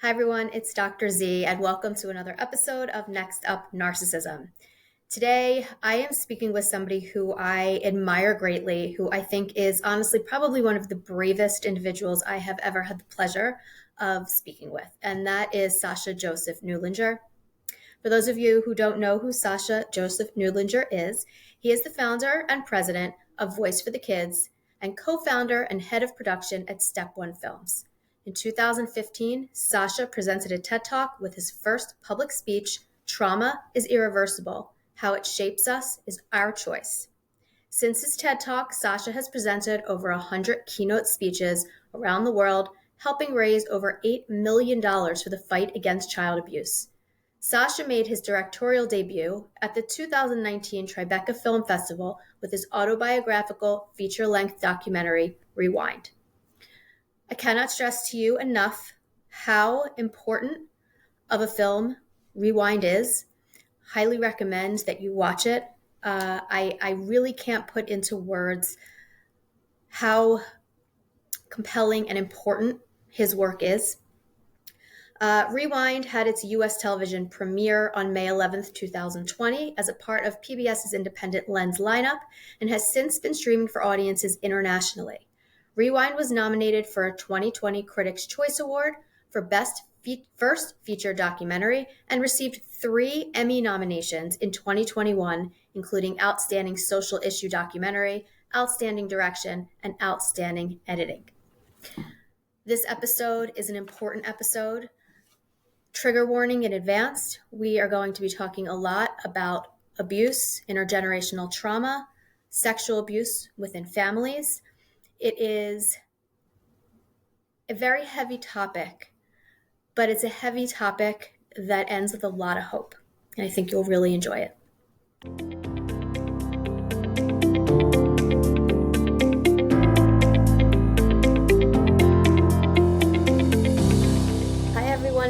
Hi, everyone. It's Dr. Z, and welcome to another episode of Next Up Narcissism. Today, I am speaking with somebody who I admire greatly, who I think is honestly probably one of the bravest individuals I have ever had the pleasure of speaking with, and that is Sasha Joseph Neulinger. For those of you who don't know who Sasha Joseph Neulinger is, he is the founder and president of Voice for the Kids and co-founder and head of production at Step One Films. In 2015, Sasha presented a TED Talk with his first public speech, Trauma is Irreversible. How it shapes us is our choice. Since his TED Talk, Sasha has presented over 100 keynote speeches around the world, helping raise over $8 million for the fight against child abuse. Sasha made his directorial debut at the 2019 Tribeca Film Festival with his autobiographical feature-length documentary, Rewind. I cannot stress to you enough how important of a film Rewind is. Highly recommend that you watch it. I really can't put into words how compelling and important his work is. Rewind had its U.S. television premiere on May 11th, 2020 as a part of PBS's Independent Lens lineup and has since been streaming for audiences internationally. Rewind was nominated for a 2020 Critics' Choice Award for Best First Feature Documentary and received 3 Emmy nominations in 2021, including Outstanding Social Issue Documentary, Outstanding Direction, and Outstanding Editing. This episode is an important episode. Trigger warning in advance, we are going to be talking a lot about abuse, intergenerational trauma, sexual abuse within families. It is a very heavy topic, but it's a heavy topic that ends with a lot of hope. And I think you'll really enjoy it.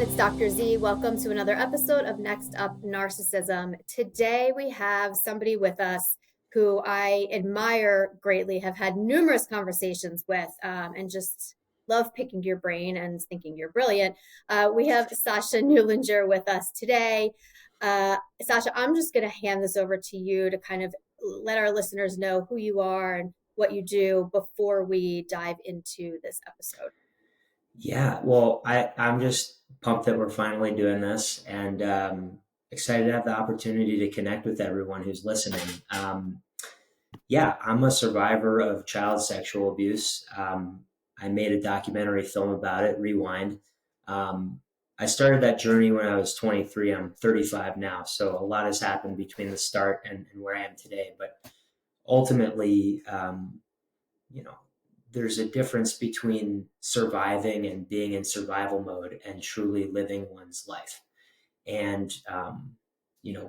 It's Dr. Z. Welcome to another episode of Next Up Narcissism. Today we have somebody with us who I admire greatly, have had numerous conversations with, and just love picking your brain and thinking you're brilliant. We have Sasha Neulinger with us today. Sasha, I'm just going to hand this over to you to kind of let our listeners know who you are and what you do before we dive into this episode. Yeah, well, I'm just pumped that we're finally doing this and excited to have the opportunity to connect with everyone who's listening. Yeah, I'm a survivor of child sexual abuse. I made a documentary film about it, Rewind. I started that journey when I was 23. I'm 35 now, so a lot has happened between the start and where I am today. But ultimately, there's a difference between surviving and being in survival mode and truly living one's life. And,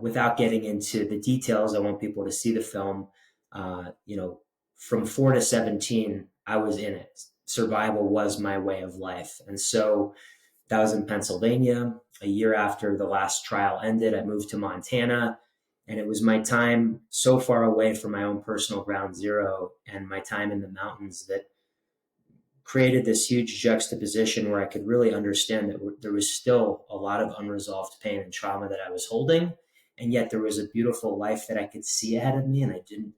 without getting into the details, I want people to see the film. From 4 to 17, I was in it. Survival was my way of life. And so that was in Pennsylvania. A year after the last trial ended, I moved to Montana. And it was my time so far away from my own personal ground zero and my time in the mountains that created this huge juxtaposition where I could really understand that there was still a lot of unresolved pain and trauma that I was holding. And yet there was a beautiful life that I could see ahead of me, and I didn't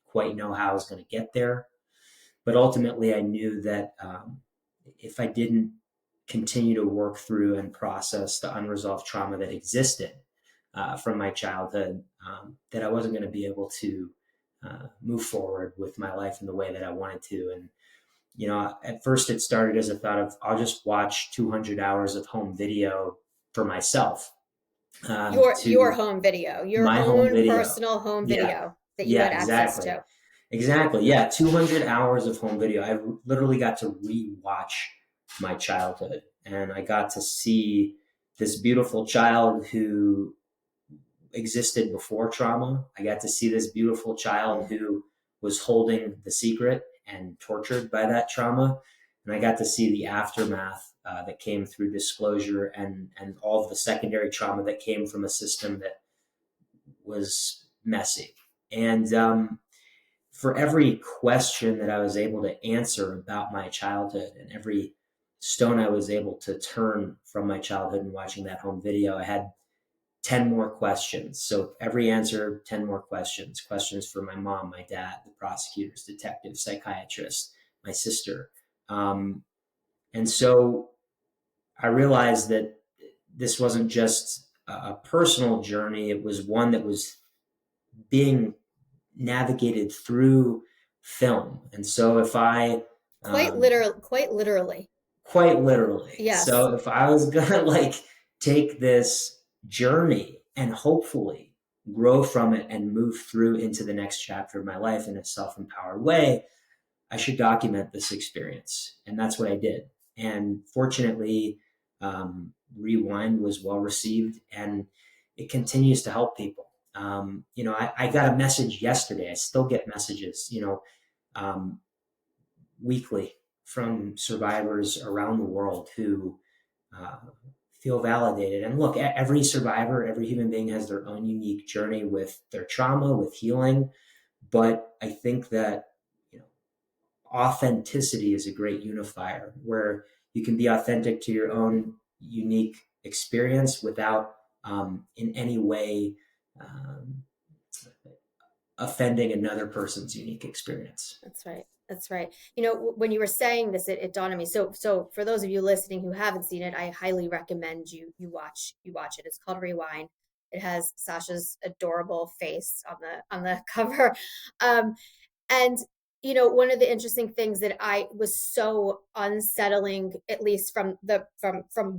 quite know how I was going to get there. But ultimately, I knew that if I didn't continue to work through and process the unresolved trauma that existed from my childhood, that I wasn't going to be able to move forward with my life in the way that I wanted to. And at first it started as a thought of, I'll just watch 200 hours of home video for myself. Your home video, your my own home video. personal home video that you Yeah, had access to. Exactly. Yeah. 200 hours of home video. I literally got to rewatch my childhood, and I got to see this beautiful child who existed before trauma. I got to see this beautiful child who was holding the secret and tortured by that trauma. And I got to see the aftermath that came through disclosure and all of the secondary trauma that came from a system that was messy. And for every question that I was able to answer about my childhood and every stone I was able to turn from my childhood and watching that home video, I had 10 more questions. So every answer, 10 more questions. Questions for my mom, my dad, the prosecutors, detectives, psychiatrists, my sister. Um, and so I realized that this wasn't just a personal journey, it was one that was being navigated through film. And so if I, um, Quite literally. quite literally, Yes, so if I was gonna like take this journey and hopefully grow from it and move through into the next chapter of my life in a self-empowered way, I should document this experience. And that's what I did. And fortunately, Rewind was well received and it continues to help people. I got a message yesterday. I still get messages, um, weekly from survivors around the world who uh, feel validated. And look, every survivor, every human being has their own unique journey with their trauma, with healing. But I think that authenticity is a great unifier where you can be authentic to your own unique experience without in any way um, offending another person's unique experience. that's right. That's right. You know, when you were saying this, it dawned on me. So for those of you listening who haven't seen it, I highly recommend you watch it. It's called Rewind. It has Sasha's adorable face on the cover. Um, And one of the interesting things that I was so unsettling, at least from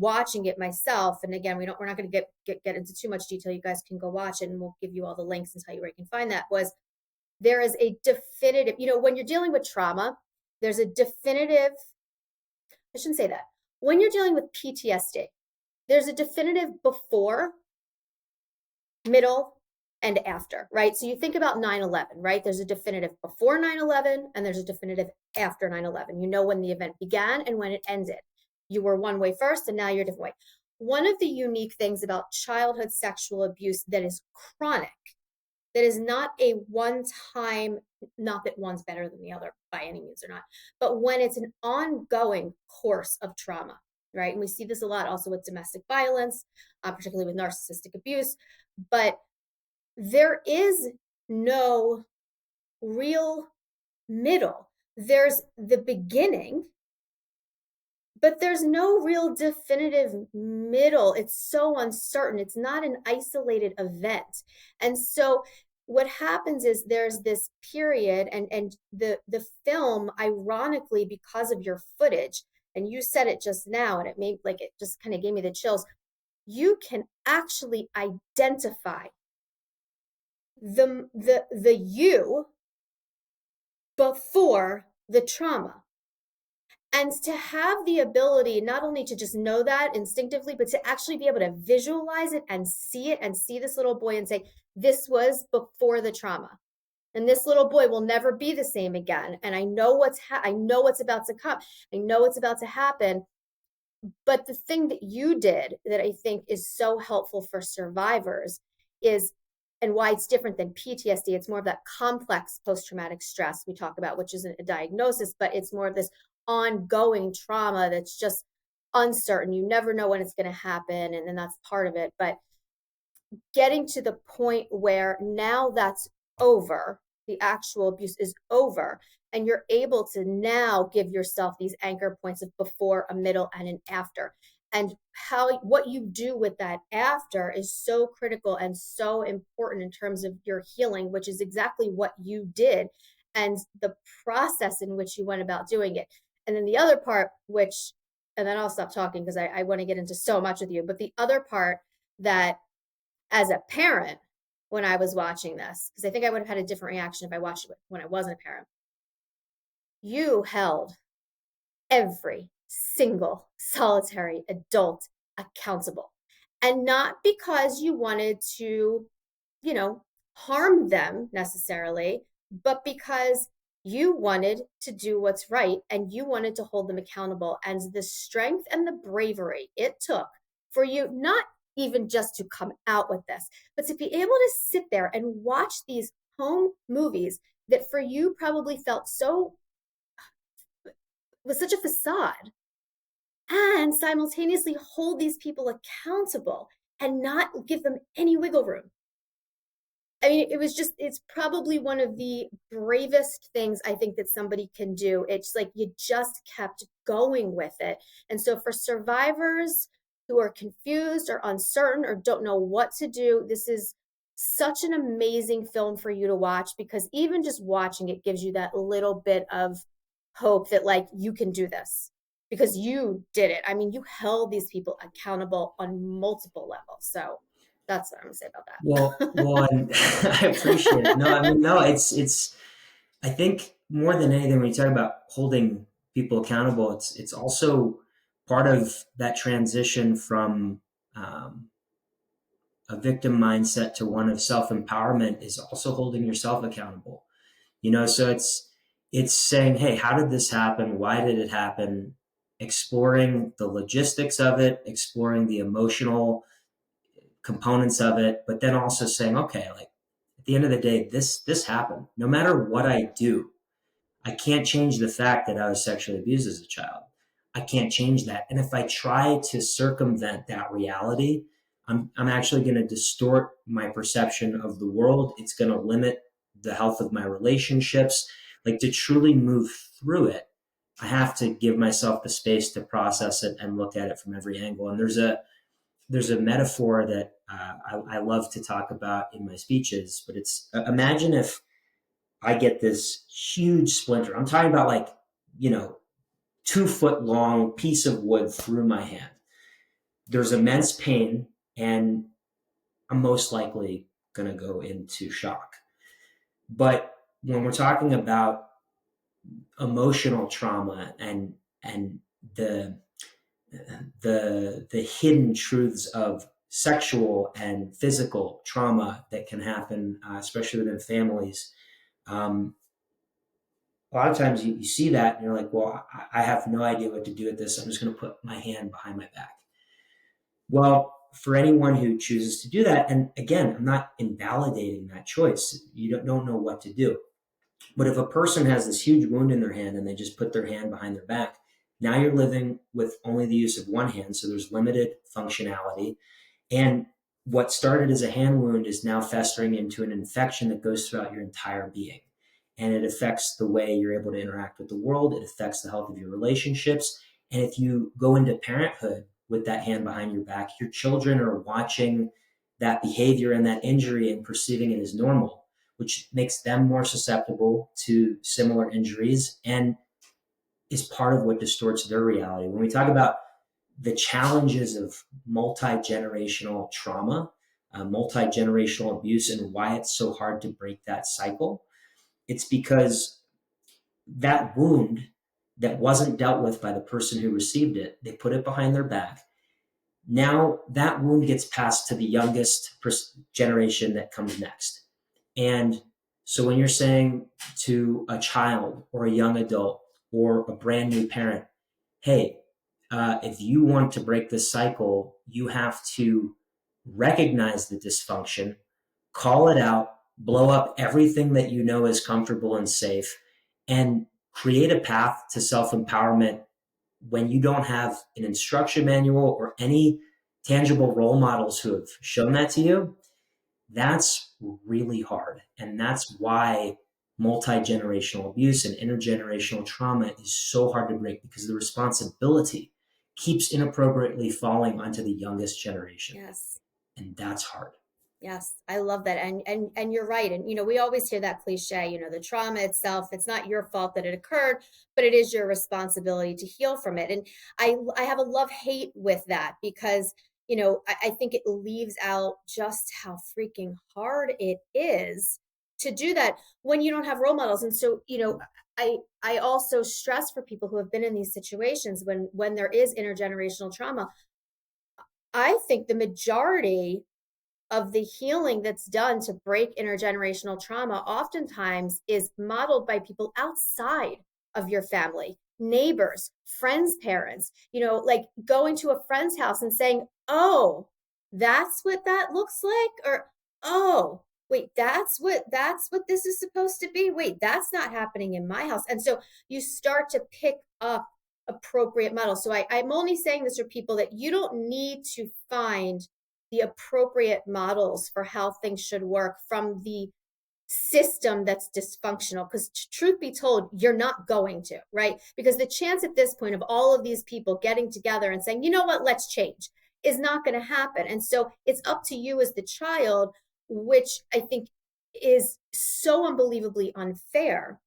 watching it myself. And again, we're not going to get into too much detail. You guys can go watch it, and we'll give you all the links and tell you where you can find that. Was there is a definitive, when you're dealing with trauma, there's a definitive. I shouldn't say that. When you're dealing with PTSD, there's a definitive before, middle, and after, right? So you think about 9/11, right? There's a definitive before 9/11 and there's a definitive after 9/11. You know when the event began and when it ended. You were one way first and now you're a different way. One of the unique things about childhood sexual abuse that is chronic, that is not a one time, not that one's better than the other by any means or not, but when it's an ongoing course of trauma, right? And we see this a lot also with domestic violence, particularly with narcissistic abuse. But there is no real middle. There's the beginning, but there's no real definitive middle. It's so uncertain. It's not an isolated event. And so what happens is there's this period, and the film, ironically, because of your footage, and you said it just now, and it just kind of gave me the chills. You can actually identify the you before the trauma, and to have the ability not only to just know that instinctively, but to actually be able to visualize it and see this little boy and say, this was before the trauma, and this little boy will never be the same again, and I know I know what's about to come, I know what's about to happen. But the thing that you did that I think is so helpful for survivors is, and why it's different than PTSD, it's more of that complex post-traumatic stress we talk about, which isn't a diagnosis, but it's more of this ongoing trauma that's just uncertain. You never know when it's going to happen. And then that's part of it. But getting to the point where now that's over, the actual abuse is over, and you're able to now give yourself these anchor points of before, a middle, and an after. And what you do with that after is so critical and so important in terms of your healing, which is exactly what you did, and the process in which you went about doing it. And then the other part, and then I'll stop talking because I want to get into so much with you, but the other part that, as a parent, when I was watching this, because I think I would have had a different reaction if I watched it when I wasn't a parent, you held every single solitary adult accountable. And not because you wanted to, harm them necessarily, but because you wanted to do what's right and you wanted to hold them accountable. And the strength and the bravery it took for you, not even just to come out with this, but to be able to sit there and watch these home movies that for you probably felt so, was such a facade, and simultaneously hold these people accountable and not give them any wiggle room. I mean, it's probably one of the bravest things I think that somebody can do. It's like you just kept going with it. And so for survivors who are confused or uncertain or don't know what to do, this is such an amazing film for you to watch, because even just watching it gives you that little bit of hope that, like, you can do this because you did it. I mean, you held these people accountable on multiple levels. So that's what I'm gonna say about And I appreciate it. No, I that. mean, no, it's. I think more than anything, when you talk about holding people accountable, it's also part of that transition from um, a victim mindset to one of self empowerment is also holding yourself accountable. So it's saying, hey, how did this happen? Why did it happen? Exploring the logistics of it, exploring the emotional components of it, but then also saying, okay, like at the end of the day, this happened. No matter what I do, I can't change the fact that I was sexually abused as a child. I can't change that. And if I try to circumvent that reality, I'm actually going to distort my perception of the world. It's going to limit the health of my relationships. Like, to truly move through it, I have to give myself the space to process it and look at it from every angle. And there's a metaphor that I love to talk about in my speeches, but it's imagine if I get this huge splinter. I'm talking about, like, you know, 2 foot long piece of wood through my hand. There's immense pain, and I'm most likely going to go into shock. But when we're talking about emotional trauma and the the hidden truths of sexual and physical trauma that can happen, especially within families, um, a lot of times you see that and you're like, well, I have no idea what to do with this. I'm just going to put my hand behind my back. Well, for anyone who chooses to do that, and again, I'm not invalidating that choice. You don't know what to do. But if a person has this huge wound in their hand and they just put their hand behind their back, now you're living with only the use of one hand. So there's limited functionality. And what started as a hand wound is now festering into an infection that goes throughout your entire being. And it affects the way you're able to interact with the world. It affects the health of your relationships. And if you go into parenthood with that hand behind your back, your children are watching that behavior and that injury and perceiving it as normal, which makes them more susceptible to similar injuries and is part of what distorts their reality. When we talk about the challenges of multi-generational trauma, multi-generational abuse, and why it's so hard to break that cycle, it's because that wound that wasn't dealt with by the person who received it, they put it behind their back. Now that wound gets passed to the youngest generation that comes next. And so when you're saying to a child or a young adult or a brand new parent, hey, if you want to break this cycle, you have to recognize the dysfunction, call it out, blow up everything that you know is comfortable and safe, and create a path to self empowerment when you don't have an instruction manual or any tangible role models who have shown that to you. That's really hard. And that's why multi generational abuse and intergenerational trauma is so hard to break, because the responsibility keeps inappropriately falling onto the youngest generation. Yes. And that's hard. Yes, I love that. And you're right. And we always hear that cliche, the trauma itself, it's not your fault that it occurred, but it is your responsibility to heal from it. And I have a love-hate with that, because I think it leaves out just how freaking hard it is to do that when you don't have role models. And so, I also stress for people who have been in these situations when there is intergenerational trauma, I think the majority of the healing that's done to break intergenerational trauma oftentimes is modeled by people outside of your family, neighbors, friends, parents, like going to a friend's house and saying, oh, that's what that looks like, or oh, wait, that's what this is supposed to be. Wait, that's not happening in my house. And so you start to pick up appropriate model. So I'm only saying this for people that you don't need to find the appropriate models for how things should work from the system that's dysfunctional, because truth be told, you're not going to, right? Because the chance at this point of all of these people getting together and saying, you know what, let's change, is not going to happen. And so it's up to you as the child, which I think is so unbelievably unfair.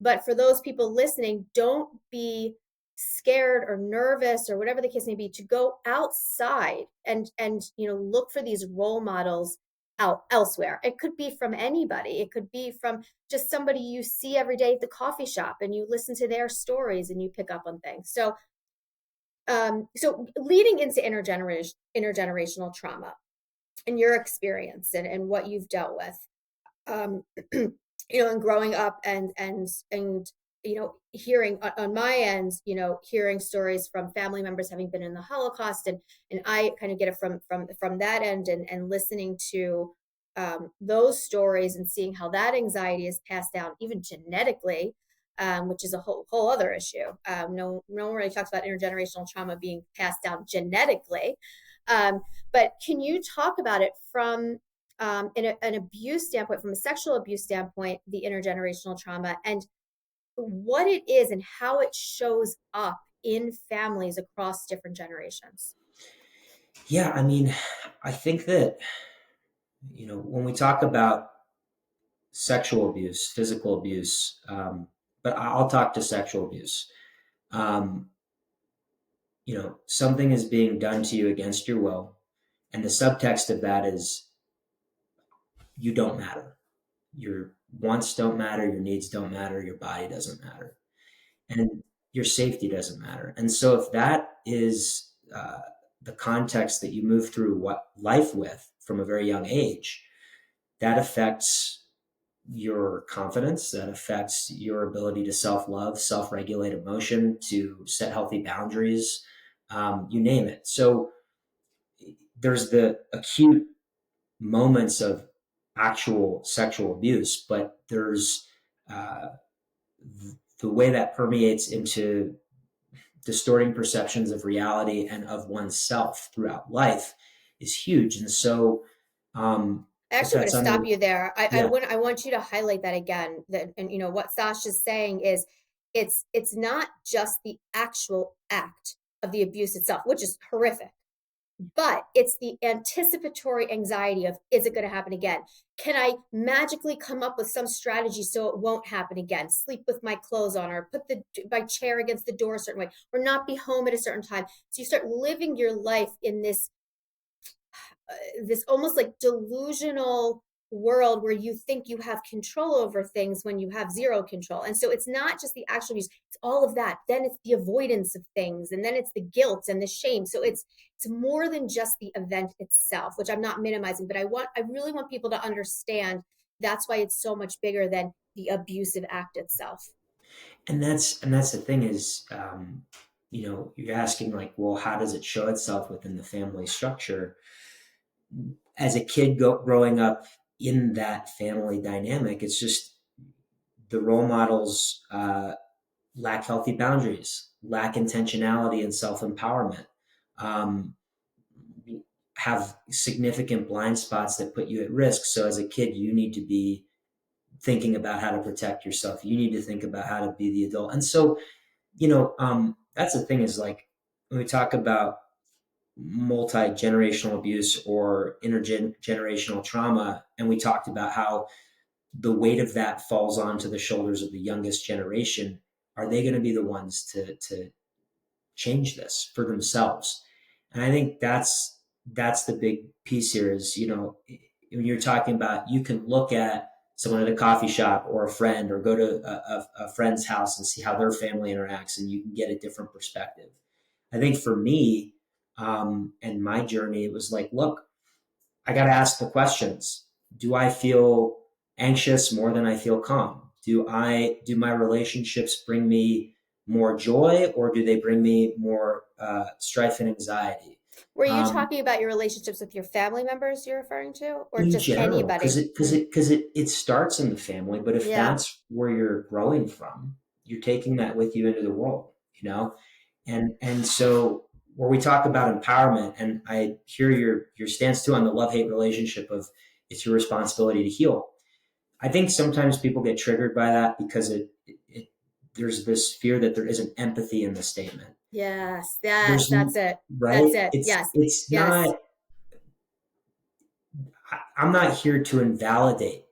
But for those people listening, don't be scared or nervous or whatever the case may be to go outside and look for these role models out elsewhere. It could be from anybody. It could be from just somebody you see every day at the coffee shop and you listen to their stories and you pick up on things. So leading into intergenerational trauma and your experience and what you've dealt with, um, and growing up and hearing on my end, hearing stories from family members having been in the Holocaust, and I kind of get it from that end, and listening to those stories and seeing how that anxiety is passed down even genetically, which is a whole other issue. No one really talks about intergenerational trauma being passed down genetically. But can you talk about it from an abuse standpoint, from a sexual abuse standpoint, the intergenerational trauma, and what it is and how it shows up in families across different generations? Yeah, I mean, I think that, when we talk about sexual abuse, physical abuse, but I'll talk to sexual abuse. Um, Something is being done to you against your will, and the subtext of that is you don't matter. Your wants don't matter, your needs don't matter, your body doesn't matter, and your safety doesn't matter. And so, if that is the context that you move through what life with from a very young age, that affects your confidence, that affects your ability to self-love, self-regulate emotion, to set healthy boundaries, you name it. So there's the acute moments of actual sexual abuse, but there's uh, the way that permeates into distorting perceptions of reality and of oneself throughout life is huge. And so, if Actually, I'm going that's to stop under, you there. yeah, I want you to highlight that again. That, and what Sasha's saying is, it's not just the actual act of the abuse itself, which is horrific, but it's the anticipatory anxiety of, is it going to happen again? Can I magically come up with some strategy so it won't happen again? Sleep with my clothes on, or put my chair against the door a certain way, or not be home at a certain time. So you start living your life in this almost like delusional world where you think you have control over things when you have zero control. And so it's not just the actual abuse, it's all of that. Then it's the avoidance of things, and then it's the guilt and the shame. So it's more than just the event itself, which I'm not minimizing, but I really want people to understand that's why it's so much bigger than the abusive act itself. and that's the thing is, you're asking, like, well, how does it show itself within the family structure? As a kid growing up in that family dynamic, it's just the role models lack healthy boundaries, lack intentionality and self empowerment, um, have significant blind spots that put you at risk. So as a kid, you need to be thinking about how to protect yourself. You need to think about how to be the adult. And so, that's the thing is, like, when we talk about multi-generational abuse or intergenerational trauma, and we talked about how the weight of that falls onto the shoulders of the youngest generation, are they going to be the ones to change this for themselves? And I think that's the big piece here is, when you're talking about, you can look at someone at a coffee shop or a friend, or go to a friend's house and see how their family interacts, and you can get a different perspective. I think for me, and my journey, it was like, look, I got to ask the questions. Do I feel anxious more than I feel calm? Do my relationships bring me more joy, or do they bring me more strife and anxiety? Were you Um, talking about your relationships with your family members you're referring to, or in just general, because anybody? it starts in the family, but if Yeah. that's where you're growing from, you're taking that with you into the world, you know. And so where we talk about empowerment, and I hear your stance too on the love-hate relationship of it's your responsibility to heal. I think sometimes people get triggered by that because it there's this fear that there isn't empathy in the statement. Yes, yes, There's that's it. right. That's it. Yes, It's yes, not. I'm not here to invalidate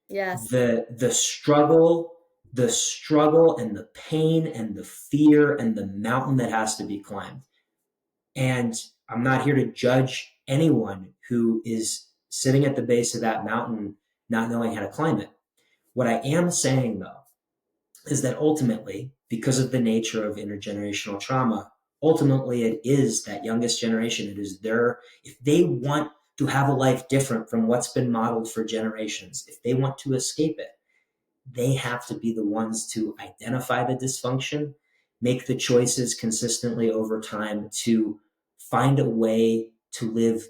yes. the struggle and the pain and the fear and the mountain that has to be climbed. And I'm not here to judge anyone who is sitting at the base of that mountain not knowing how to climb it. What I am saying though is that ultimately, because of the nature of intergenerational trauma, ultimately it is that youngest generation. It is if they want to have a life different from what's been modeled for generations, if they want to escape it, they have to be the ones to identify the dysfunction, make the choices consistently over time to find a way to live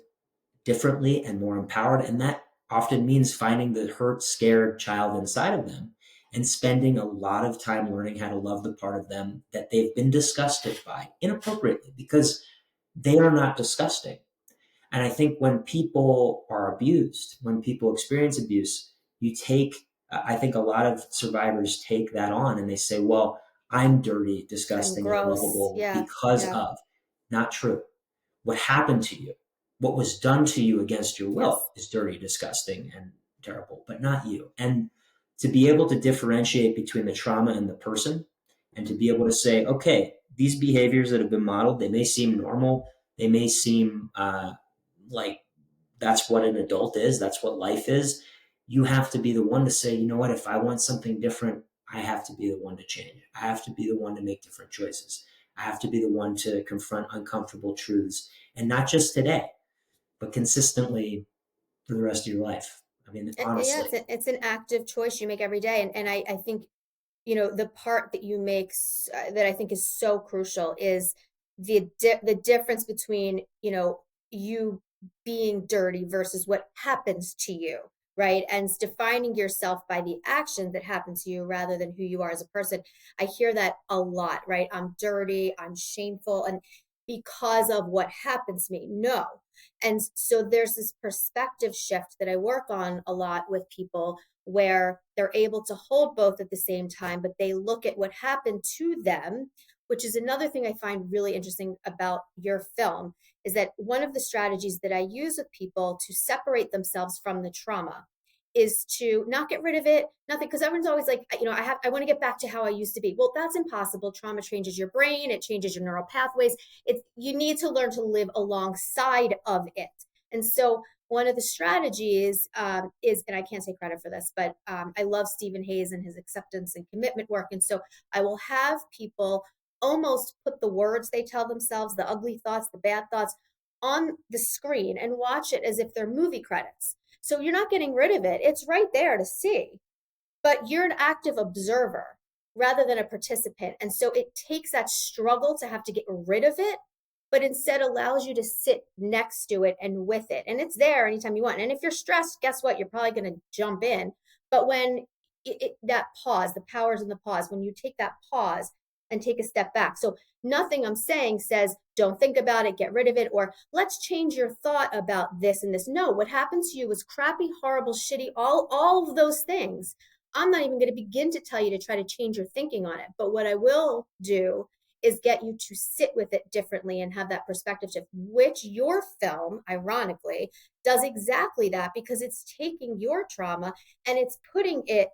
differently and more empowered. And that often means finding the hurt, scared child inside of them and spending a lot of time learning how to love the part of them that they've been disgusted by inappropriately because they are not disgusting. And I think when people are abused, when people experience abuse, I think a lot of survivors take that on and they say, well, I'm dirty, I'm disgusting, and gross. unlovable Yeah, because yeah, of. Not true. What happened to you, what was done to you against your will yes. is dirty, disgusting, and terrible, but not you. And to be able to differentiate between the trauma and the person and to be able to say, okay, these behaviors that have been modeled, they may seem normal, they may seem like that's what an adult is, that's what life is. You have to be the one to say, you know what, if I want something different, I have to be the one to change. I have to be the one to make different choices. I have to be the one to confront uncomfortable truths. And not just today, but consistently for the rest of your life. I mean, Yeah, honestly. it's an active choice you make every day. And I think, the part that you make that I think is so crucial is the difference between, you being dirty versus what happens to you, right? And defining yourself by the action that happens to you rather than who you are as a person. I hear that a lot, right? I'm dirty, I'm shameful, and because of what happens to me. No. And so there's this perspective shift that I work on a lot with people where they're able to hold both at the same time, but they look at what happened to them, which is another thing I find really interesting about your film, is that one of the strategies that I use with people to separate themselves from the trauma is to not get rid of it, nothing, because everyone's always like, I want to get back to how I used to be. Well, that's impossible. Trauma changes your brain, it changes your neural pathways. You need to learn to live alongside of it. And so one of the strategies is, and I can't take credit for this, but I love Stephen Hayes and his acceptance and commitment work. And so I will have people almost put the words they tell themselves, the ugly thoughts, the bad thoughts, on the screen and watch it as if they're movie credits. So you're not getting rid of it. It's right there to see, but you're an active observer rather than a participant. And so it takes that struggle to have to get rid of it, but instead allows you to sit next to it and with it. And it's there anytime you want. And if you're stressed, guess what? You're probably going to jump in. But when that pause, the powers in the pause, when you take that pause and take a step back. So nothing I'm saying says, don't think about it, get rid of it, or let's change your thought about this and this. No, what happened to you was crappy, horrible, shitty, all of those things. I'm not even going to begin to tell you to try to change your thinking on it. But what I will do is get you to sit with it differently and have that perspective shift, which your film, ironically, does exactly that, because it's taking your trauma and it's putting it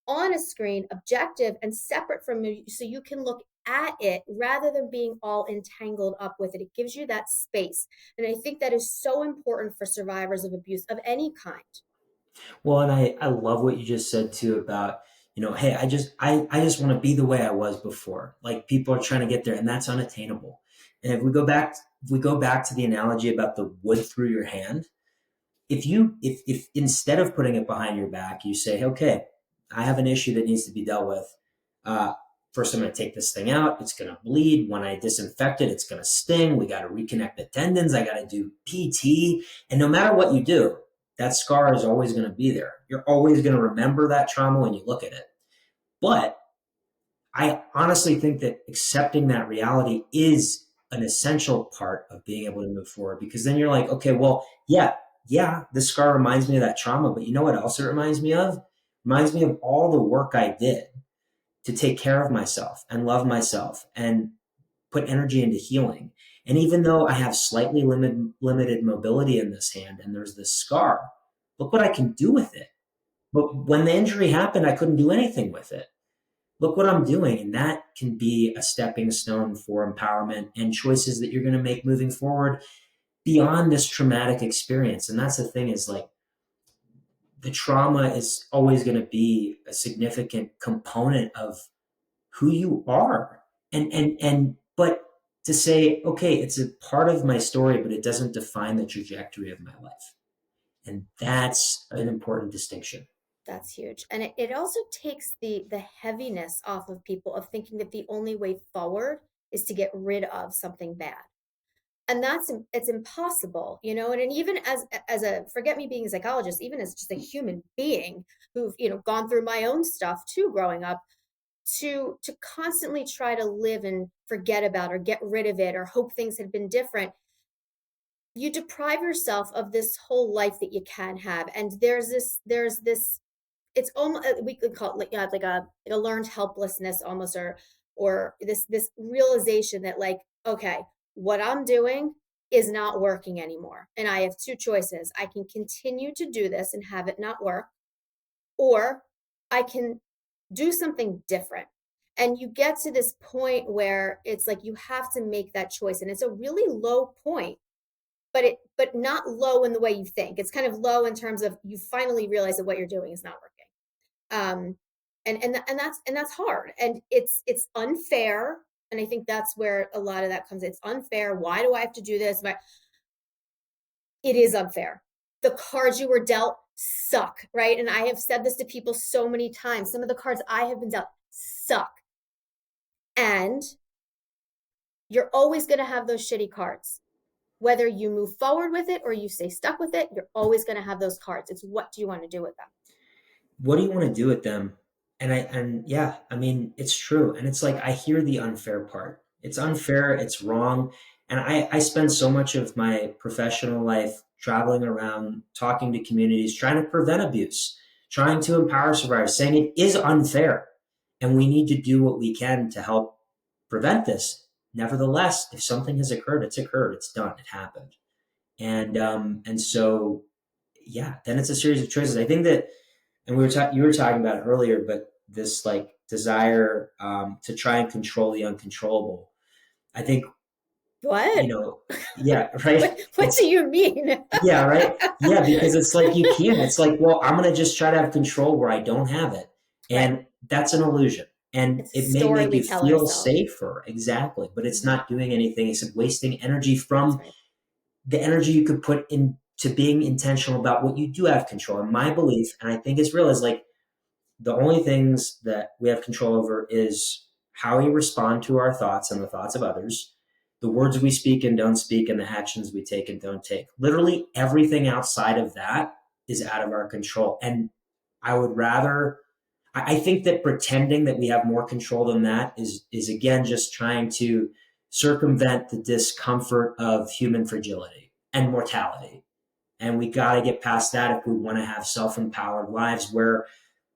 on a screen, objective and separate from you, so you can look at it rather than being all entangled up with it. It gives you that space. And I think that is so important for survivors of abuse of any kind. Well, and I love what you just said too about, hey, I just want to be the way I was before. Like people are trying to get there and that's unattainable. And if we go back to the analogy about the wood through your hand, if instead of putting it behind your back, you say, okay, I have an issue that needs to be dealt with. Uh, First, I'm going to take this thing out. It's going to bleed. When I disinfect it, it's going to sting. We got to reconnect the tendons. I got to do PT. And no matter what you do, that scar is always going to be there. You're always going to remember that trauma when you look at it. But I honestly think that accepting that reality is an essential part of being able to move forward, because then you're like, okay, well, yeah, this scar reminds me of that trauma, but you know what else it reminds me of? It reminds me of all the work I did to take care of myself and love myself and put energy into healing. And even though I have slightly limited mobility in this hand and there's this scar, look what I can do with it. But when the injury happened, I couldn't do anything with it. Look what I'm doing. And that can be a stepping stone for empowerment and choices that you're going to make moving forward beyond this traumatic experience. And that's the thing, is like, the trauma is always going to be a significant component of who you are. But to say, okay, it's a part of my story, but it doesn't define the trajectory of my life. And that's an important distinction. That's huge. And it also takes the heaviness off of people of thinking that the only way forward is to get rid of something bad. And it's impossible, you know. And even as a, forget me being a psychologist, even as just a human being who've, you know, gone through my own stuff too growing up, to constantly try to live and forget about or get rid of it or hope things had been different, you deprive yourself of this whole life that you can have. And there's this it's almost, we could call it like a learned helplessness almost, or this realization that, like, okay, what I'm doing is not working anymore, and I have two choices. I can continue to do this and have it not work, or I can do something different. And you get to this point where it's like you have to make that choice, and it's a really low point, but not low in the way you think. It's kind of low in terms of you finally realize that what you're doing is not working. And that's hard, and it's unfair. And I think that's where a lot of that comes. It's unfair. Why do I have to do this? It is unfair. The cards you were dealt suck, right? And I have said this to people so many times. Some of the cards I have been dealt suck, and you're always going to have those shitty cards. Whether you move forward with it or you stay stuck with it, you're always going to have those cards. It's, what do you want to do with them? What do you want to do with them? And yeah, I mean, it's true. And it's like, I hear the unfair part. It's unfair, it's wrong. And I spend so much of my professional life traveling around, talking to communities, trying to prevent abuse, trying to empower survivors, saying it is unfair and we need to do what we can to help prevent this. Nevertheless, if something has occurred, it's occurred, it's done, it happened. And so yeah, then it's a series of choices. I think that, and you were talking about it earlier, but this like desire to try and control the uncontrollable. I think, you What? know, yeah, right. What do you mean? Yeah, right. Yeah, because it's like you can't. It's like, well, I'm gonna just try to have control where I don't have it, Right. and that's an illusion. And It's a it may story make we you tell feel ourselves. safer, exactly, but it's Mhm. not doing anything except wasting energy That's from right. the energy you could put into being intentional about what you do have control. And my belief, and I think it's real, is like, the only things that we have control over is how we respond to our thoughts and the thoughts of others, the words we speak and don't speak, and the actions we take and don't take. Literally everything outside of that is out of our control. And I would rather, I think that pretending that we have more control than that is again just trying to circumvent the discomfort of human fragility and mortality. And we got to get past that if we want to have self-empowered lives where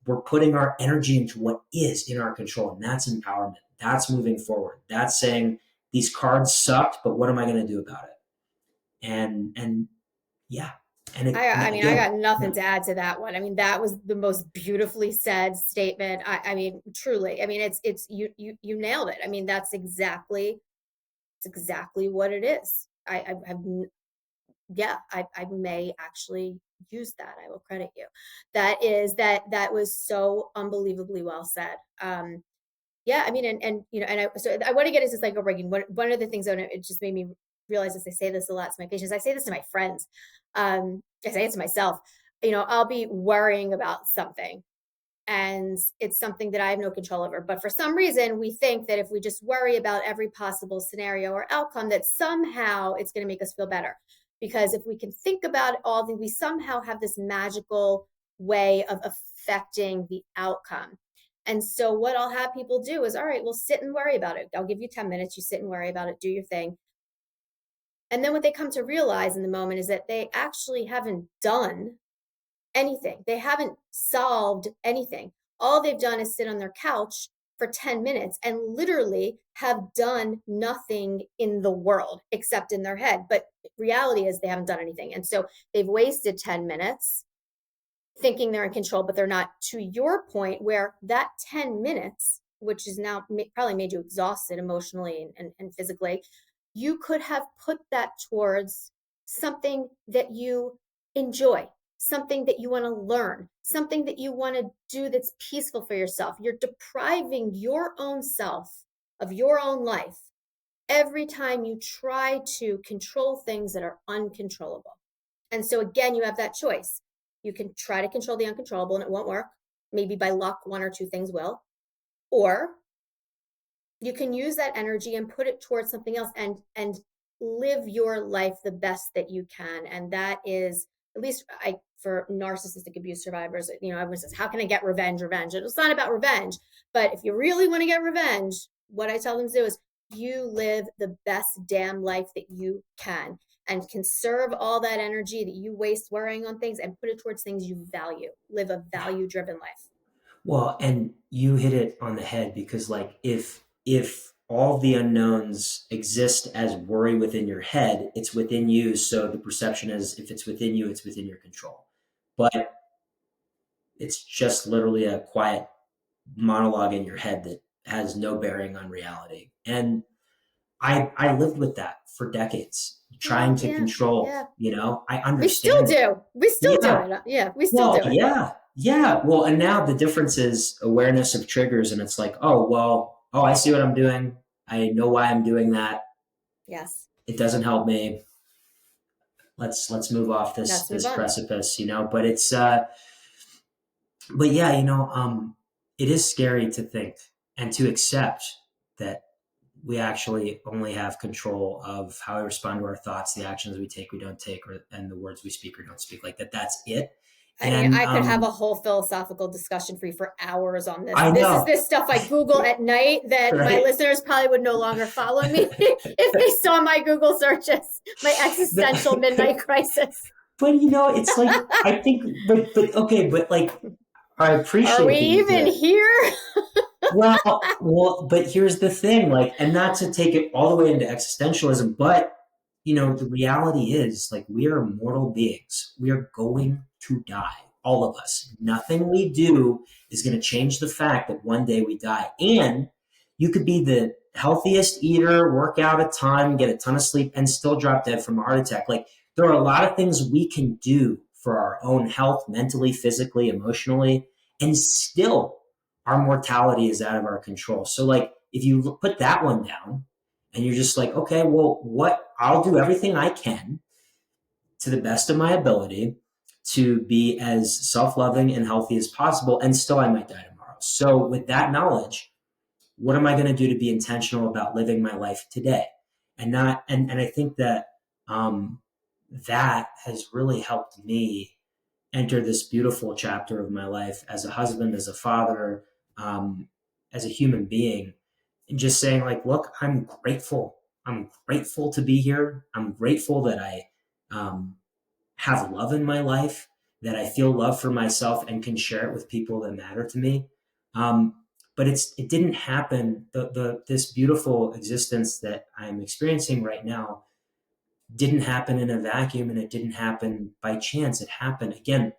we're putting our energy into what is in our control. And that's empowerment. That's moving forward. That's saying these cards sucked, but what am I going to do about it? And yeah. And it, I mean, I again, got nothing yeah. to add to that one. I mean, that was the most beautifully said statement. I mean, truly. I mean, it's you nailed it. I mean, it's exactly what it is. I've yeah, I may actually use that. I will credit you. That was so unbelievably well said. Yeah, I mean, and you know, so I want to get into cycle breaking. One of the things that it just made me realize, as I say this a lot to my patients, I say this to my friends, I say it to myself. You know, I'll be worrying about something, and it's something that I have no control over. But for some reason, we think that if we just worry about every possible scenario or outcome, that somehow it's going to make us feel better. Because if we can think about all things, we somehow have this magical way of affecting the outcome. And so what I'll have people do is, all right, we'll sit and worry about it. I'll give you 10 minutes, you sit and worry about it, do your thing. And then what they come to realize in the moment is that they actually haven't done anything. They haven't solved anything. All they've done is sit on their couch for 10 minutes and literally have done nothing in the world except in their head. But reality is they haven't done anything. And so they've wasted 10 minutes thinking they're in control, but they're not. To your point, where that 10 minutes, which is now probably made you exhausted emotionally and physically, you could have put that towards something that you enjoy, something that you want to learn, something that you want to do that's peaceful for yourself. You're depriving your own self of your own life every time you try to control things that are uncontrollable. And so, again, you have that choice. You can try to control the uncontrollable and it won't work. Maybe by luck, one or two things will. Or you can use that energy and put it towards something else and live your life the best that you can. And that is, at least for narcissistic abuse survivors, everyone says, how can I get revenge? And it's not about revenge. But if you really want to get revenge, what I tell them to do is you live the best damn life that you can and conserve all that energy that you waste worrying on things and put it towards things you value. Live a value-driven life. Well, and you hit it on the head because like if all the unknowns exist as worry within your head, it's within you. So the perception is if it's within you, it's within your control. But it's just literally a quiet monologue in your head that has no bearing on reality. And I lived with that for decades, trying to Yeah, control, yeah. I We still understand it. do. We still do Yeah. it. Yeah, we still Well, do it. yeah. Yeah. Well, and now the difference is awareness of triggers. And it's like, oh, I see what I'm doing. I know why I'm doing that. Yes. It doesn't help me. Let's move off Let's move this on. precipice, but it's but yeah, it is scary to think and to accept that we actually only have control of how we respond to our thoughts, the actions we take, we don't take, and the words we speak or don't speak. Like that. That's it. I mean, And I could have a whole philosophical discussion for you for hours on this. I This is know, this stuff I Google at night that my right? listeners probably would no longer follow me if they saw my Google searches, my existential midnight crisis. But it's like I think, but okay, but like I Are we appreciate that you even did. here? But here's the thing, like, and not to take it all the way into existentialism, but the reality is, like, we are mortal beings. We are going to die, all of us. Nothing we do is going to change the fact that one day we die. And you could be the healthiest eater, work out a ton, get a ton of sleep, and still drop dead from a heart attack. Like, there are a lot of things we can do for our own health, mentally, physically, emotionally, and still our mortality is out of our control. So like if you put that one down and you're just like, okay, well, I'll do everything I can to the best of my ability to be as self-loving and healthy as possible, and still I might die tomorrow. So with that knowledge, what am I going to do to be intentional about living my life today? And not and I think that that has really helped me enter this beautiful chapter of my life as a husband, as a father, um, as a human being, and just saying like, look, I'm grateful. I'm grateful to be here. I'm grateful that I have love in my life, that I feel love for myself and can share it with people that matter to me. But it didn't happen. This beautiful existence that I'm experiencing right now didn't happen in a vacuum, and it didn't happen by chance. It happened again.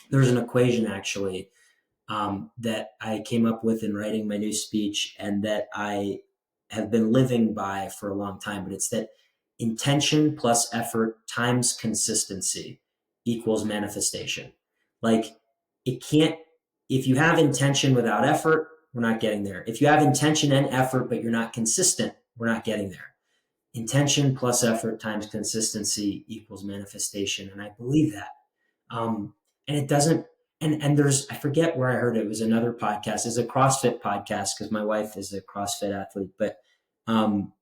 There's an equation actually that I came up with in writing my new speech and that I have been living by for a long time. But it's that intention plus effort times consistency equals manifestation. Like it can't, if you have intention without effort, we're not getting there. If you have intention and effort, but you're not consistent, we're not getting there. Intention plus effort times consistency equals manifestation. And I believe that. And it doesn't, and there's, I forget where I heard it. It was another podcast. It's a CrossFit podcast because my wife is a CrossFit athlete, um,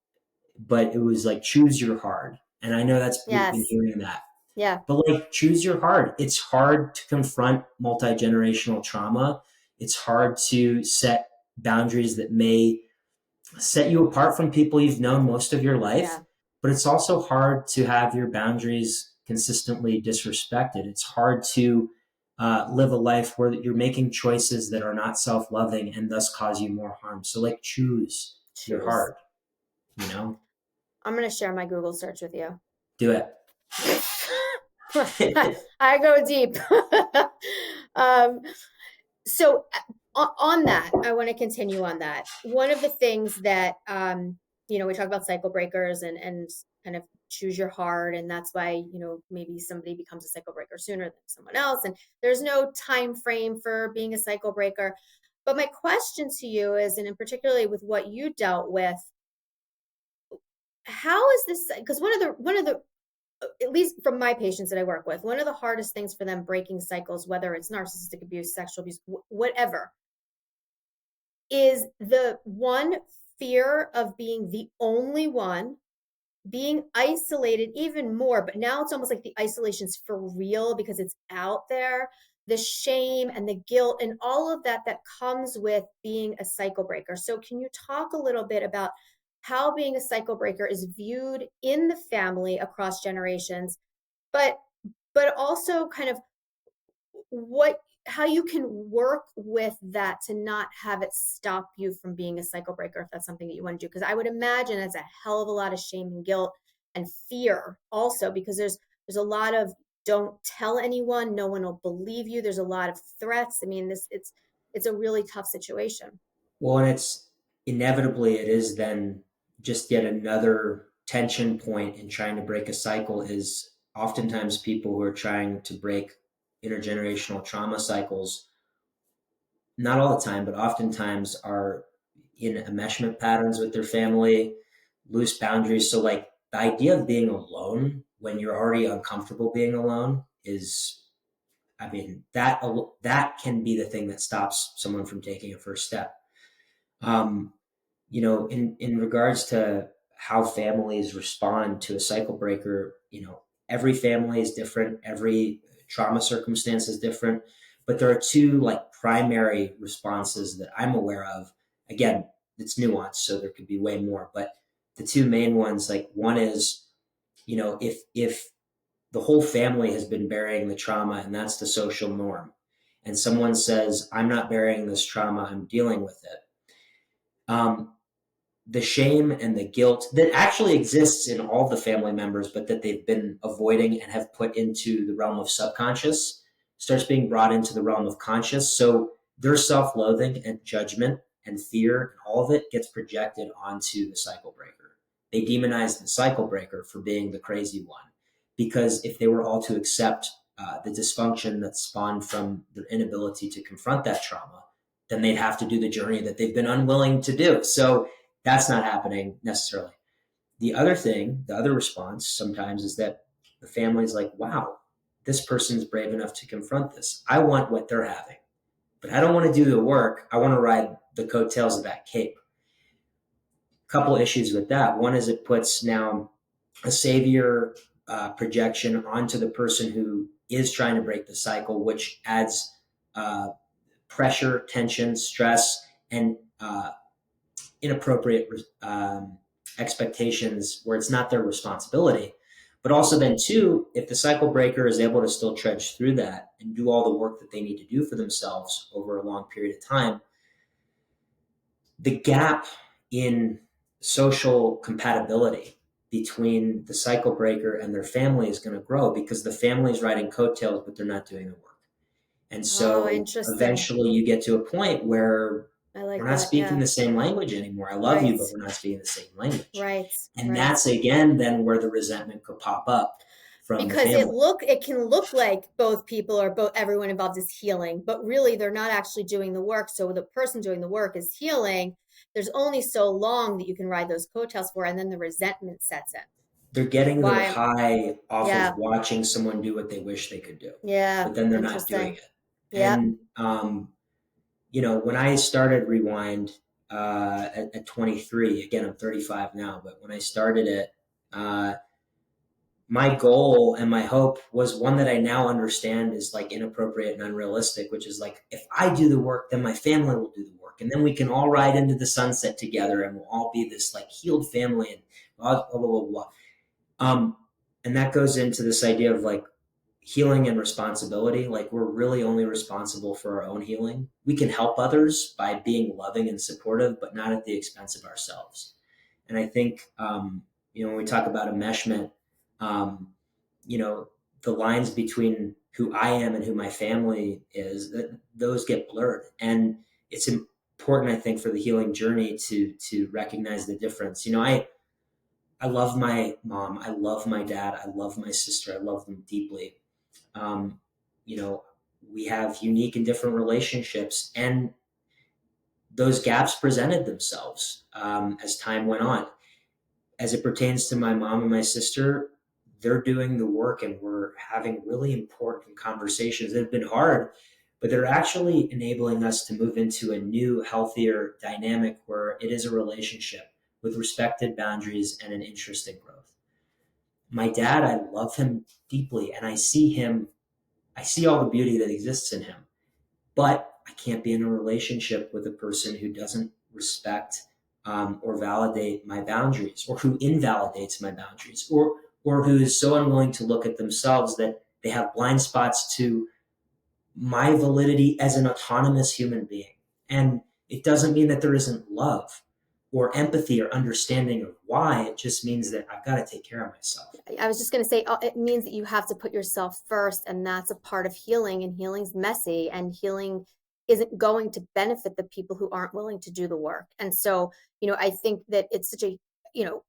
but it was like choose your hard. And I know that's, we've been Yes. hearing that, Yeah. but like choose your hard. It's hard to confront multi-generational trauma. It's hard to set boundaries that may set you apart from people you've known most of your life. Yeah. But it's also hard to have your boundaries consistently disrespected. It's hard to live a life where you're making choices that are not self-loving and thus cause you more harm. So like choose your Choose. heart, you know, I'm going to share my Google search with you. do it. I go deep. um, so on that, I want to continue on that. One of the things that we talk about cycle breakers and kind of choose your heart, and that's why maybe somebody becomes a cycle breaker sooner than someone else, and there's no time frame for being a cycle breaker. But my question to you is, and in particularly with what you dealt with, how is this? Because one of the at least from my patients that I work with, one of the hardest things for them breaking cycles, whether it's narcissistic abuse, sexual abuse, whatever, is the one fear of being the only one, being isolated even more. But now it's almost like the isolation's for real because it's out there. The shame and the guilt and all of that comes with being a cycle breaker. So can you talk a little bit about how being a cycle breaker is viewed in the family across generations, but also kind of how you can work with that to not have it stop you from being a cycle breaker if that's something that you want to do? Because I would imagine it's a hell of a lot of shame and guilt and fear also, because there's a lot of don't tell anyone, no one will believe you. There's a lot of threats. I mean, it's a really tough situation. Well, and it's inevitably it is then just yet another tension point in trying to break a cycle is oftentimes people who are trying to break intergenerational trauma cycles, not all the time, but oftentimes are in enmeshment patterns with their family, loose boundaries. So like the idea of being alone when you're already uncomfortable being alone is, I mean, that can be the thing that stops someone from taking a first step. Um, in regards to how families respond to a cycle breaker, every family is different, every trauma circumstance is different, but there are two like primary responses that I'm aware of. Again, it's nuanced, so there could be way more, but the two main ones, like one is, if the whole family has been burying the trauma and that's the social norm, and someone says, I'm not burying this trauma, I'm dealing with it. The shame and the guilt that actually exists in all the family members, but that they've been avoiding and have put into the realm of subconscious, starts being brought into the realm of conscious. So their self loathing and judgment and fear and all of it gets projected onto the cycle breaker. They demonize the cycle breaker for being the crazy one. Because if they were all to accept the dysfunction that spawned from their inability to confront that trauma, then they'd have to do the journey that they've been unwilling to do. So that's not happening necessarily. The other thing, the other response sometimes is that the family's like, wow, this person's brave enough to confront this. I want what they're having, but I don't want to do the work. I want to ride the coattails of that cape. A couple issues with that. One is it puts now a savior projection onto the person who is trying to break the cycle, which adds pressure, tension, stress, and inappropriate expectations where it's not their responsibility. But also then too, if the cycle breaker is able to still trudge through that and do all the work that they need to do for themselves over a long period of time, the gap in social compatibility between the cycle breaker and their family is going to grow because the family is riding coattails, but they're not doing the work. And Oh, so interesting. eventually you get to a point where I we're like not that. speaking Yeah. the same language anymore. I love you, Right. but we're not speaking the same language. Right. And Right. that's again then where the resentment could pop up from the Because family. it can look like both people or both everyone involved is healing, but really they're not actually doing the work. So the person doing the work is healing. There's only so long that you can ride those coattails for, and then the resentment sets in. They're Which is getting their why high off of yeah, watching someone do what they wish they could do, yeah, but then they're not doing interesting. it. Yep. And when I started Rewind at 23, again I'm 35 now, but when I started it, uh, my goal and my hope was one that I now understand is like inappropriate and unrealistic, which is like, if I do the work, then my family will do the work. And then we can all ride into the sunset together and we'll all be this like healed family and blah, blah, blah, blah, blah. Um, and that goes into this idea of like healing and responsibility. Like, we're really only responsible for our own healing. We can help others by being loving and supportive, but not at the expense of ourselves. And I think, when we talk about enmeshment, um, you know, the lines between who I am and who my family is, that those get blurred. And it's important, I think, for the healing journey to recognize the difference. I love my mom. I love my dad. I love my sister. I love them deeply. Um, you know, we have unique and different relationships, and those gaps presented themselves as time went on. As it pertains to my mom and my sister, they're doing the work, and we're having really important conversations that have been hard, but they're actually enabling us to move into a new, healthier dynamic where it is a relationship with respected boundaries and an interest in growth. My dad, I love him deeply, and I see all the beauty that exists in him, but I can't be in a relationship with a person who doesn't respect or validate my boundaries, or who invalidates my boundaries, or who is so unwilling to look at themselves that they have blind spots to my validity as an autonomous human being. And it doesn't mean that there isn't love or empathy or understanding of why. It just means that I've got to take care of myself. I was just going to say, it means that you have to put yourself first, and that's a part of healing, and healing's messy, and healing isn't going to benefit the people who aren't willing to do the work. And so, I think that it's such a,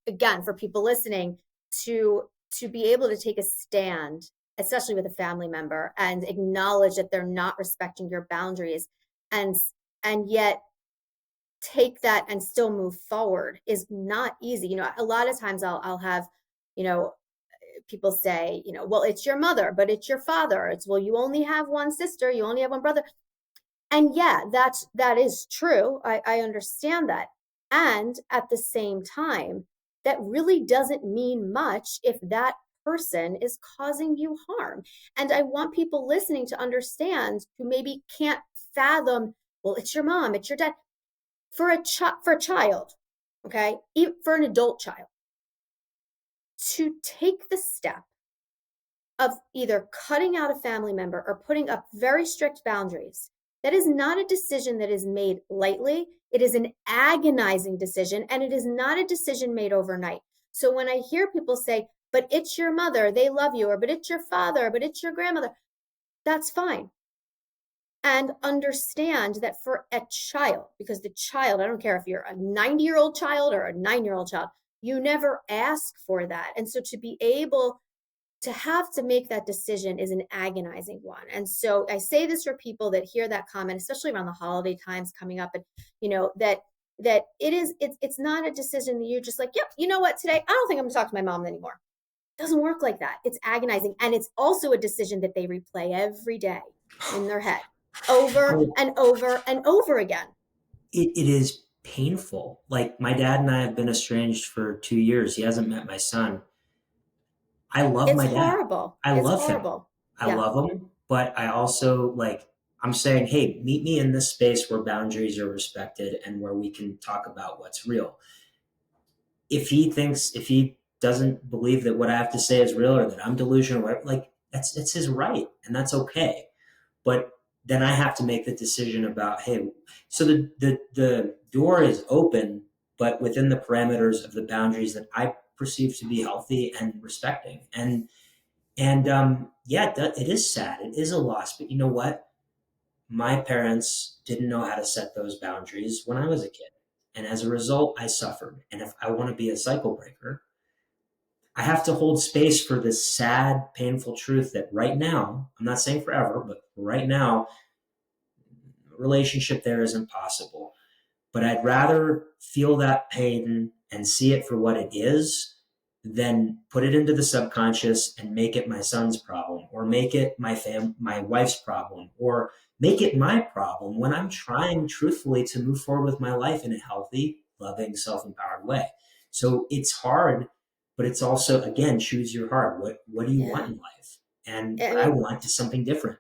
again, for people listening, to be able to take a stand, especially with a family member, and acknowledge that they're not respecting your boundaries, and yet take that and still move forward is not easy. A lot of times I'll have, you know, people say, well, it's your mother, but it's your father. It's, well, you only have one sister, you only have one brother. And yeah, that is true. I understand that. And at the same time, that really doesn't mean much if that person is causing you harm. And I want people listening to understand, who maybe can't fathom, well, it's your mom, it's your dad. For a child, okay, even for an adult child, to take the step of either cutting out a family member or putting up very strict boundaries, that is not a decision that is made lightly. It is an agonizing decision, and it is not a decision made overnight. So when I hear people say, but it's your mother, they love you, or but it's your father, but it's your grandmother, that's fine. And understand that for a child, because the child, I don't care if you're a 90-year-old child or a 9-year-old child, you never ask for that. And so to be able to have to make that decision is an agonizing one. And so I say this for people that hear that comment, especially around the holiday times coming up, and that it's not a decision that you're just like, yep, you know what, today I don't think I'm gonna talk to my mom anymore. It doesn't work like that. It's agonizing. And it's also a decision that they replay every day in their head, over Oh, and over and over again. it is painful. Like, my dad and I have been estranged for 2 years. He hasn't met my son. I love It's my dad. horrible. I It's love him. horrible. I Yeah. love him, but I also like, I'm saying, hey, meet me in this space where boundaries are respected and where we can talk about what's real. If he doesn't believe that what I have to say is real, or that I'm delusional, like, that's his right, and that's okay. But then I have to make the decision about, hey, so the door is open, but within the parameters of the boundaries that I perceive to be healthy and respecting. And yeah, it is sad. It is a loss. But you know what? My parents didn't know how to set those boundaries when I was a kid. And as a result, I suffered. And if I want to be a cycle breaker, I have to hold space for this sad, painful truth that right now, I'm not saying forever, but right now, a relationship there isn't possible. But I'd rather feel that pain and see it for what it is than put it into the subconscious and make it my son's problem, or make it my wife's problem, or make it my problem when I'm trying truthfully to move forward with my life in a healthy, loving, self-empowered way. So it's hard, but it's also, again, choose your heart. What do you want Yeah. in life? And I what I mean, want is something different.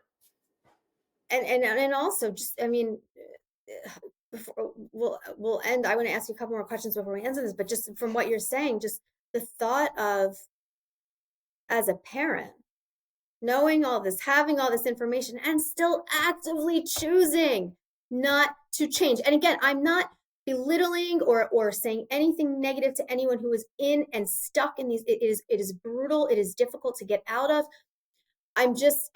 and also just, I mean, before we'll end, I want to ask you a couple more questions before we answer this, but just from what you're saying, just the thought of, as a parent, knowing all this, having all this information, and still actively choosing not to change. And again, I'm not belittling or saying anything negative to anyone who is in and stuck in these. It is brutal. It is difficult to get out of. I'm just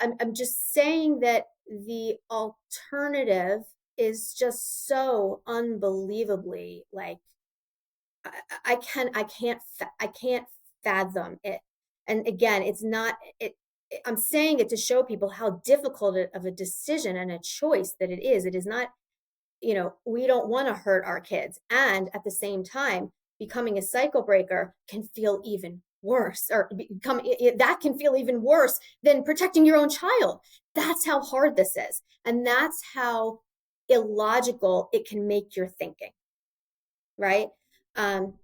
saying that the alternative is just so unbelievably, like, I can't fathom it. And again, it's not it. I'm saying it to show people how difficult of a decision and a choice that it is. It is not, we don't want to hurt our kids. And at the same time, becoming a cycle breaker can feel even worse, or that can feel even worse than protecting your own child. That's how hard this is. And that's how illogical it can make your thinking, right? Um,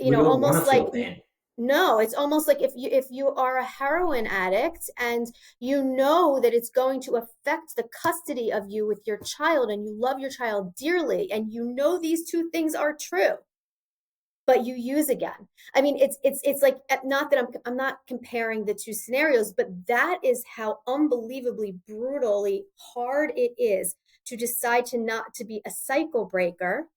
We don't want almost to feel like, pain. no, it's almost like if you are a heroin addict and you know that it's going to affect the custody of you with your child, and you love your child dearly, and you know these two things are true, but you use again. I mean, it's like, not that I'm not comparing the two scenarios, but that is how unbelievably brutally hard it is to decide to not to be a cycle breaker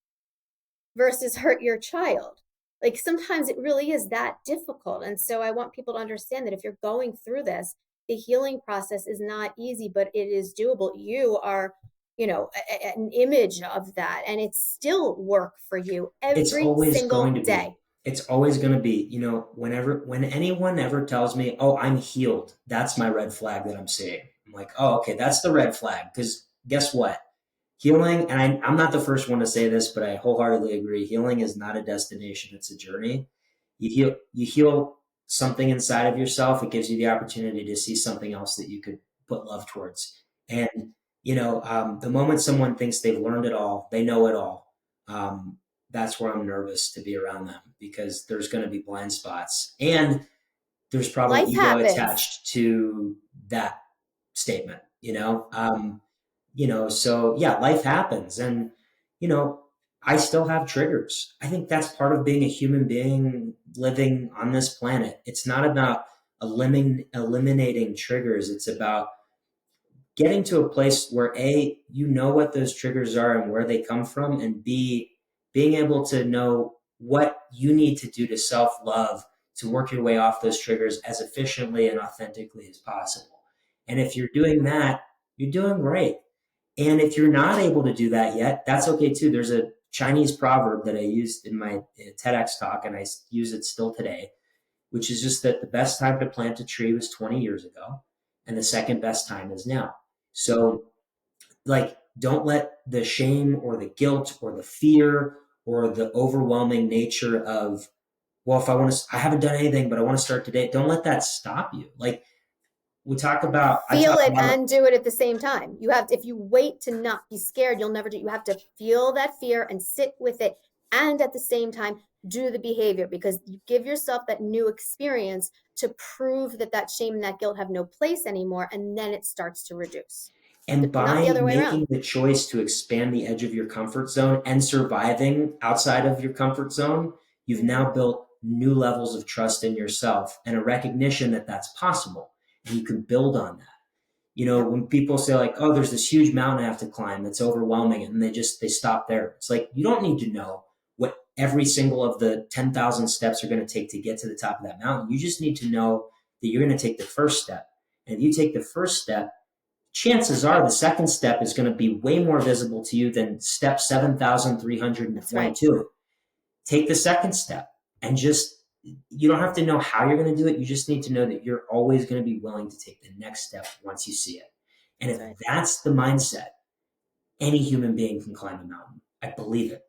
versus hurt your child. Like, sometimes it really is that difficult. And so I want people to understand that if you're going through this, the healing process is not easy, but it is doable. You are, an image of that, and it's still work for you It's every always going single to day. be. It's always going to be. When anyone ever tells me, "Oh, I'm healed," that's my red flag that I'm seeing. I'm like, "Oh, okay, that's the red flag." Because guess what? Healing, and I'm not the first one to say this, but I wholeheartedly agree. Healing is not a destination; it's a journey. You heal something inside of yourself. It gives you the opportunity to see something else that you could put love towards. And the moment someone thinks they've learned it all, they know it all. Um, that's where I'm nervous to be around them, because there's going to be blind spots, and there's probably Life ego happens. attached to that statement. So yeah, life happens, and you know, I still have triggers. I think that's part of being a human being living on this planet. It's not about eliminating triggers. It's about getting to a place where A, you know what those triggers are and where they come from, and B, being able to know what you need to do to self love to work your way off those triggers as efficiently and authentically as possible. And if you're doing that, you're doing great. And if you're not able to do that yet, that's okay too. There's a Chinese proverb that I used in my TEDx talk, and I use it still today, which is just that the best time to plant a tree was 20 years ago, and the second best time is now. So, like, don't let the shame or the guilt or the fear or the overwhelming nature of, well, if I haven't done anything, but I want to start today, don't let that stop you. Like, I Feel talk a it lot about, and do it at the same time. If you wait to not be scared, you'll never do. You have to feel that fear and sit with it, and at the same time do the behavior, because you give yourself that new experience to prove that that shame and that guilt have no place anymore, and then it starts to reduce. and Not the by other way around. making the choice to expand the edge of your comfort zone and surviving outside of your comfort zone, you've Mm-hmm. now built new levels of trust in yourself and a recognition that that's possible, and you can build on that. Yep, When people say, like, oh, there's this huge mountain I have to climb, it's overwhelming, and they stop there. It's like, you don't need to know what every single of the 10,000 steps are going to take to get to the top of that mountain. You just need to know that you're going to take the first step. And if you take the first step, chances are the second step is going to be way more visible to you than step that's right. 7,322. Take the second step, and just, you don't have to know how you're going to do it. You just need to know that you're always going to be willing to take the next step once you see it. And That's if right. that's the mindset, any human being can climb a mountain. I believe it.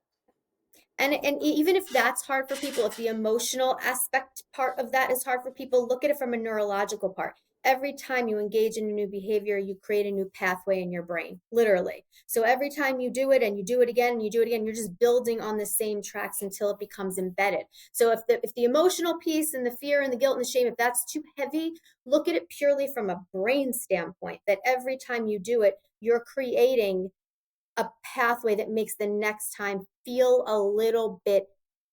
And even if that's hard for people, if the emotional aspect part of that is hard for people, look at it from a neurological part. every time you engage in a new behavior, you create a new pathway in your brain, literally. So every time you do it and you do it again and you do it again, you're just building on the same tracks until it becomes embedded. So if the emotional piece and the fear and the guilt and the shame, if that's too heavy, look at it purely from a brain standpoint, that every time you do it, you're creating a pathway that makes the next time feel a little bit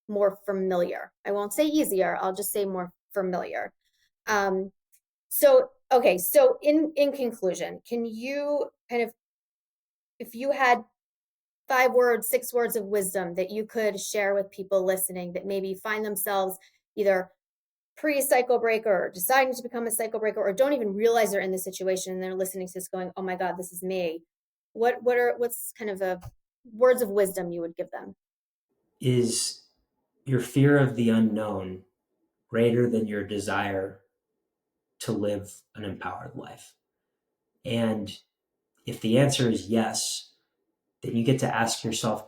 more familiar. I won't say easier, I'll just say more familiar. Um, so in conclusion, can you kind of, if you had 5 words, 6 words of wisdom that you could share with people listening that maybe find themselves either pre-cycle breaker or deciding to become a cycle breaker or don't even realize they're in this situation and they're listening to this going, oh my God, this is me. What's kind of a words of wisdom you would give them? Is your fear of the unknown greater than your desire to live an empowered life? And if the answer is yes, then you get to ask yourself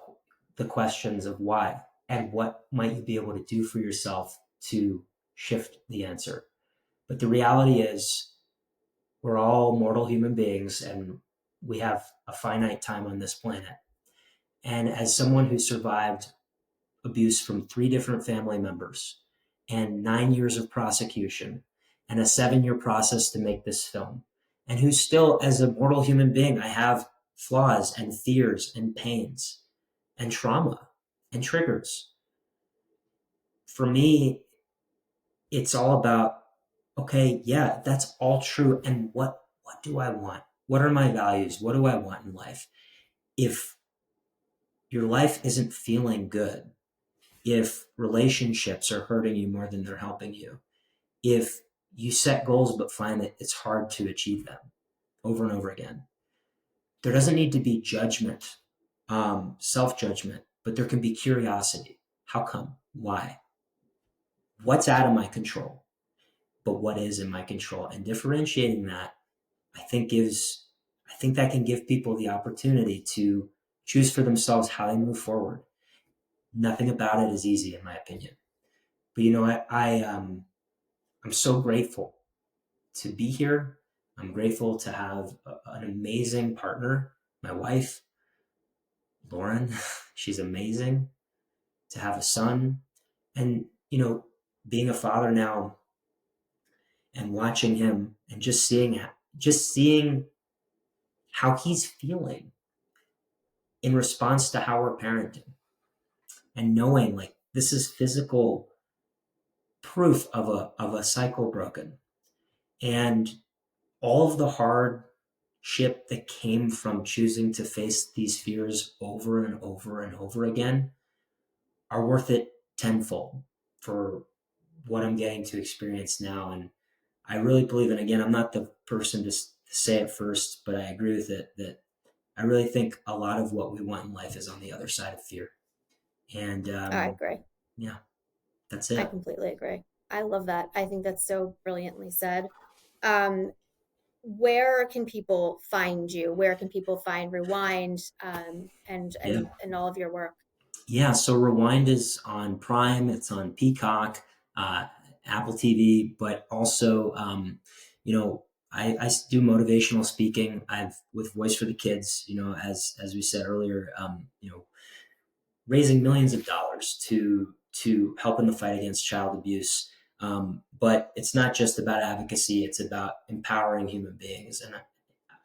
the questions of why and what might you be able to do for yourself to shift the answer. But the reality is, we're all mortal human beings and we have a finite time on this planet. And as someone who survived abuse from 3 different family members and 9 years of prosecution and a 7 year process to make this film, and who still, as a mortal human being, I have flaws and fears and pains and trauma and triggers. For me, it's all about, okay, yeah, that's all true. And what do I want? What are my values? What do I want in life? If your life isn't feeling good, if relationships are hurting you more than they're helping you, if you set goals but find that it's hard to achieve them over and over again, there doesn't need to be judgment, self judgment, but there can be curiosity. How come? Why? What's out of my control? But what is in my control? And differentiating that, I think gives, I think that can give people the opportunity to choose for themselves how they move forward. Nothing about it is easy, in my opinion. But I'm so grateful to be here. I'm grateful to have an amazing partner, my wife, Lauren. She's amazing. To have a son, and being a father now and watching him and just seeing how he's feeling in response to how we're parenting, and knowing like this is physical proof of a cycle broken, and all of the hardship that came from choosing to face these fears over and over and over again are worth it tenfold for what I'm getting to experience now. And I really believe, and again, I'm not the person to say it first, but I agree with it, that I really think a lot of what we want in life is on the other side of fear. And I agree. yeah, that's I it. completely agree. I love that. I think that's so brilliantly said. Um, where can people find you? Where can people find Rewind, and Yeah. all of your work? Yeah, so Rewind is on Prime, it's on Peacock, Apple TV, but also, I do motivational speaking. I've with Voice for the Kids, as we said earlier, raising millions of dollars to help in the fight against child abuse. But it's not just about advocacy; it's about empowering human beings, and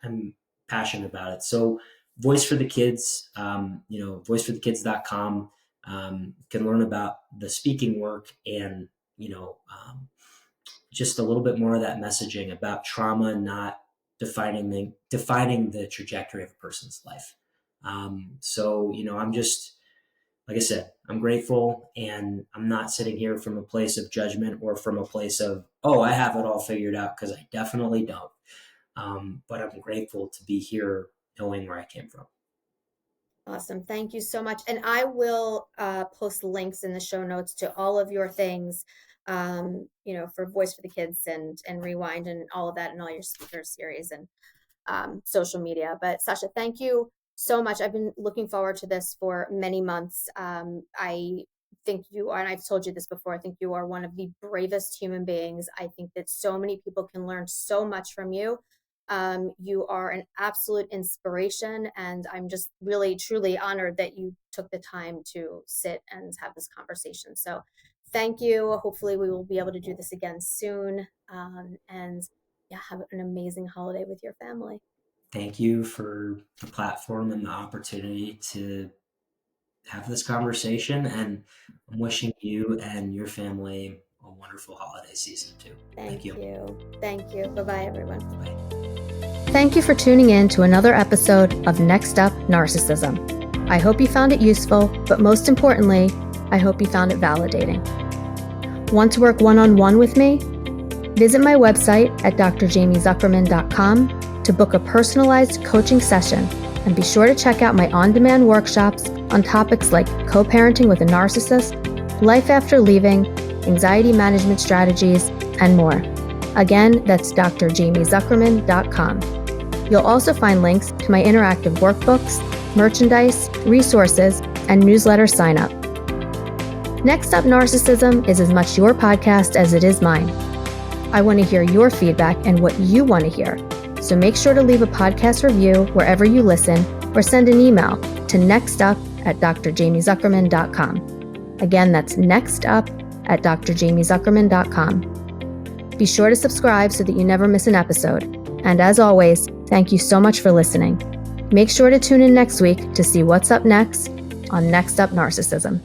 I'm passionate about it. So Voice for the Kids, voiceforthekids.com, can learn about the speaking work and, just a little bit more of that messaging about trauma not defining the trajectory of a person's life. I'm just, like I said, I'm grateful, and I'm not sitting here from a place of judgment or from a place of, oh, I have it all figured out, because I definitely don't. But I'm grateful to be here knowing where I came from. Awesome. Thank you so much. And I will post links in the show notes to all of your things, for Voice for the Kids and Rewind and all of that and all your speaker series and social media. But Sasha, thank you so much. I've been looking forward to this for many months. I think you are, and I've told you this before, I think you are one of the bravest human beings. I think that so many people can learn so much from you. You are an absolute inspiration, and I'm just really, truly honored that you took the time to sit and have this conversation. So thank you. Hopefully we will be able to do this again soon. And yeah, have an amazing holiday with your family. Thank you for the platform and the opportunity to have this conversation. And I'm wishing you and your family a wonderful holiday season too. Thank Thank you. you. Thank you. Bye-bye, everyone. Bye. Thank you for tuning in to another episode of Next Up Narcissism. I hope you found it useful, but most importantly, I hope you found it validating. Want to work one-on-one with me? Visit my website at drjamiezuckerman.com to book a personalized coaching session, and be sure to check out my on-demand workshops on topics like co-parenting with a narcissist, life after leaving, anxiety management strategies, and more. Again, that's drjamiezuckerman.com. You'll also find links to my interactive workbooks, merchandise, resources, and newsletter sign up. Next Up Narcissism is as much your podcast as it is mine. I want to hear your feedback and what you want to hear. So make sure to leave a podcast review wherever you listen, or send an email to nextup@drjamiezuckerman.com. Again, that's nextup@drjamiezuckerman.com. Be sure to subscribe so that you never miss an episode. And as always, thank you so much for listening. Make sure to tune in next week to see what's up next on Next Up Narcissism.